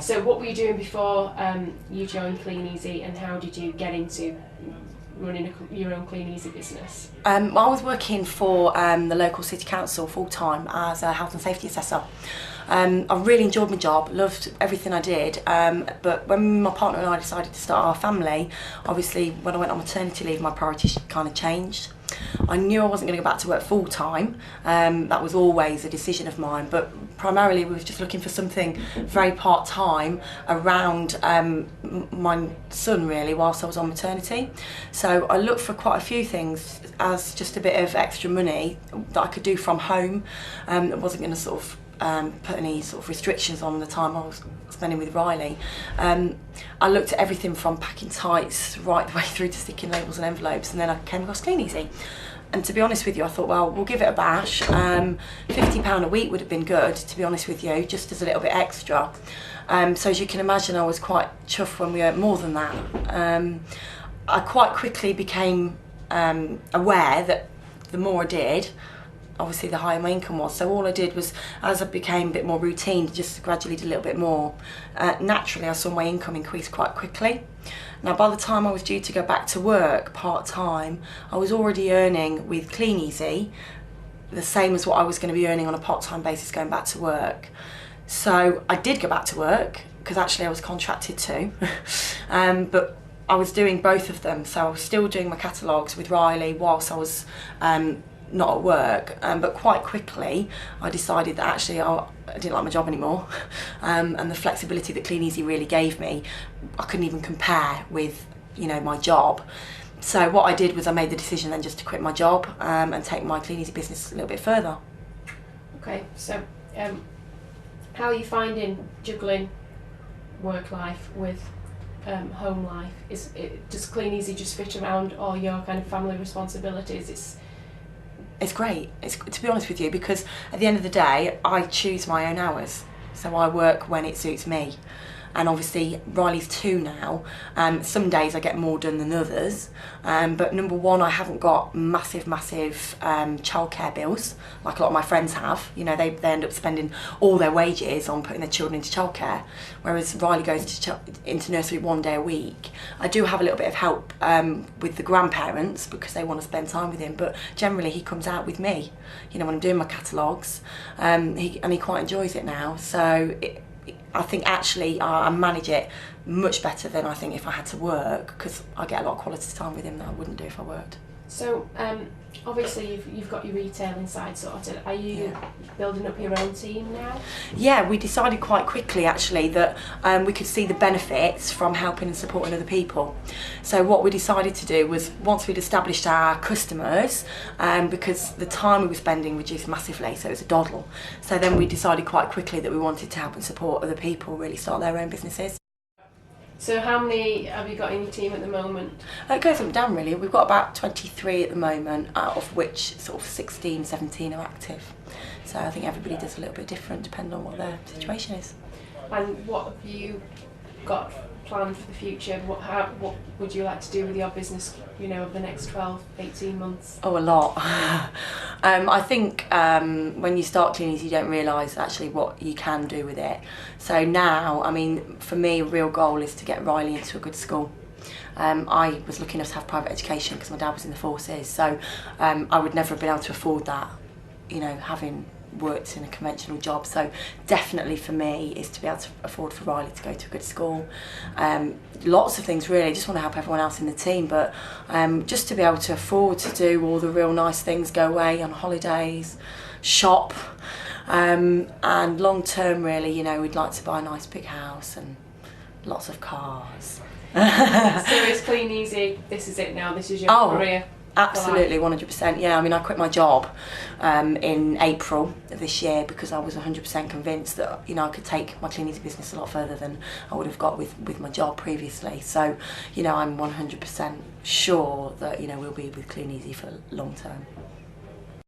So what were you doing before you joined Kleeneze, and how did you get into running your own Kleeneze business? I was working for the local city council full-time as a health and safety assessor. I really enjoyed my job, loved everything I did, but when my partner and I decided to start our family, obviously when I went on maternity leave my priorities kind of changed. I knew I wasn't going to go back to work full-time, that was always a decision of mine, but primarily we was just looking for something very part-time around my son really whilst I was on maternity. So I looked for quite a few things as just a bit of extra money that I could do from home. It wasn't going to sort of put any sort of restrictions on the time I was spending with Riley. I looked at everything from packing tights right the way through to sticking labels and envelopes, and then I came across Kleeneze. And to be honest with you, I thought, well, we'll give it a bash. £50 a week would have been good, to be honest with you, just as a little bit extra. So as you can imagine, I was quite chuffed when we earned more than that. I quite quickly became aware that the more I did, obviously the higher my income was. So all I did was, as I became a bit more routine, just gradually did a little bit more. Naturally, I saw my income increase quite quickly. Now, by the time I was due to go back to work part-time, I was already earning with Kleeneze the same as what I was going to be earning on a part-time basis going back to work. So I did go back to work, because actually I was contracted to, but I was doing both of them. So I was still doing my catalogues with Riley whilst I was not at work, but quite quickly I decided that actually I didn't like my job anymore, and the flexibility that Kleeneze really gave me, I couldn't even compare with, you know, my job. So what I did was I made the decision then just to quit my job and take my Kleeneze business a little bit further. Okay, so how are you finding juggling work life with home life? Does Kleeneze just fit around all your kind of family responsibilities? It's great, to be honest with you, because at the end of the day, I choose my own hours. So I work when it suits me. And obviously, Riley's 2 now. Some days I get more done than others. But number one, I haven't got massive childcare bills, like a lot of my friends have. You know, they end up spending all their wages on putting their children into childcare, whereas Riley goes into nursery 1 day a week. I do have a little bit of help with the grandparents because they want to spend time with him, but generally he comes out with me, you know, when I'm doing my catalogues, and he quite enjoys it now. So I think actually I manage it much better than I think if I had to work, because I get a lot of quality time with him that I wouldn't do if I worked. So obviously you've got your retailing side sorted. Are you building up your own team now? Yeah, we decided quite quickly actually that we could see the benefits from helping and supporting other people. So what we decided to do was, once we'd established our customers, because the time we were spending reduced massively, so it was a doddle. So then we decided quite quickly that we wanted to help and support other people really start their own businesses. So how many have you got in your team at the moment? It goes up and down really. We've got about 23 at the moment, out of which sort of 16, 17 are active. So I think everybody does a little bit different depending on what their situation is. And what have you got planned for the future? What would you like to do with your business, you know, over the next 12, 18 months? Oh, a lot. I think when you start Kleeneze you don't realise actually what you can do with it. So now, I mean, for me a real goal is to get Riley into a good school. I was lucky enough to have private education because my dad was in the forces, so I would never have been able to afford that, you know, having worked in a conventional job. So definitely for me is to be able to afford for Riley to go to a good school. Lots of things really, just want to help everyone else in the team, but just to be able to afford to do all the real nice things, go away on holidays, shop, and long term really, you know, we'd like to buy a nice big house and lots of cars. So it's Kleeneze, this is it now, this is your career? Absolutely, 100%. Yeah, I mean, I quit my job in April of this year because I was 100% convinced that, you know, I could take my Kleeneze business a lot further than I would have got with my job previously. So, you know, I'm 100% sure that, you know, we'll be with Kleeneze for long term.